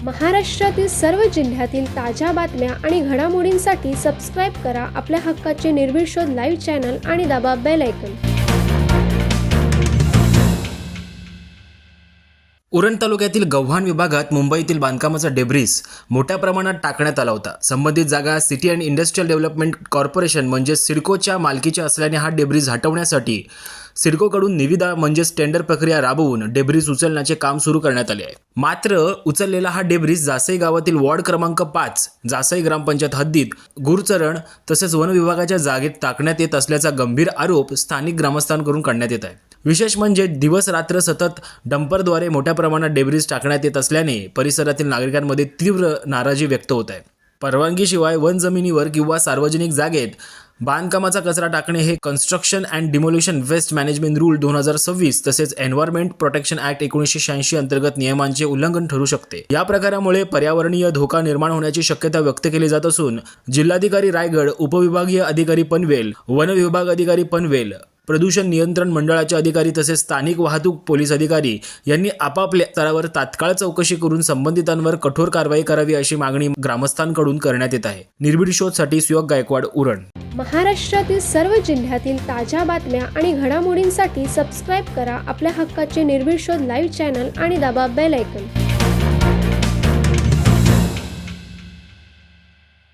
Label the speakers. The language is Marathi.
Speaker 1: महाराष्ट्रातील सर्व जिल्ह्यातील ताज्या बातम्या आणि घडामोडींसाठी सबस्क्राईब करा आपल्या हक्काचे निर्भीड शोध लाईव्ह चॅनल आणि दाबा बेल आयकॉन।
Speaker 2: उरण तालुक्यातील गव्हाण विभागात मुंबईतील बांधकामाचा डेब्रिस मोठ्या प्रमाणात टाकण्यात आला होता। संबंधित जागा city and industrial development corporation म्हणजे सिडकोच्या मालकीची असल्याने हा डेब्रिस हटवण्यासाठी सिडकोकडून निविदा म्हणजे टेंडर प्रक्रिया राबवून डेब्रिस उचलण्याचे काम सुरू करण्यात आले आहे। मात्र उचललेला हा डेब्रिस जासई गावातील वॉर्ड क्रमांक 5 जासई ग्रामपंचायत हद्दीत गुरचरण तसेच वन विभागाच्या जागेत टाकण्यात येत असल्याचा गंभीर आरोप स्थानिक ग्रामस्थांकडून करण्यात येत आहे। विशेष म्हणजे दिवस रात्र सतत डंपरद्वारे मोठ्या प्रमाणात डेब्रिस टाकण्यात येत असल्याने परिसरातील नागरिकांमध्ये तीव्र नाराजी व्यक्त होत आहे। परवानगीशिवाय वन जमिनीवर किंवा सार्वजनिक जागेत बांधकामाचा कचरा टाकणे हे construction and demolition waste management rule 2026 तसेच एन्व्हायरमेंट प्रोटेक्शन ॲक्ट 1986 अंतर्गत नियमांचे उल्लंघन ठरू शकते। या प्रकारामुळे पर्यावरणीय धोका निर्माण होण्याची शक्यता व्यक्त केली जात असून जिल्हाधिकारी रायगड, उपविभागीय अधिकारी पनवेल, वन विभाग अधिकारी पनवेल, प्रदूषण नियंत्रण मंडळाचे अधिकारी तसेच स्थानिक वाहतूक पोलीस अधिकारी यांनी आपापल्या स्तरावर तात्काळ चौकशी करून संबंधितांवर कठोर कारवाई करावी अशी मागणी ग्रामस्थांकडून करण्यात येत आहे। निर्भीड शोधसाठी सुयोग गायकवाड, उरण।
Speaker 1: महाराष्ट्रातील सर्व जिल्ह्यातील ताज्या बातम्या आणि घडामोडींसाठी सबस्क्राईब करा आपल्या हक्काचे निर्भीड शोध लाईव्ह चॅनल आणि दाबा बेल आयकॉन।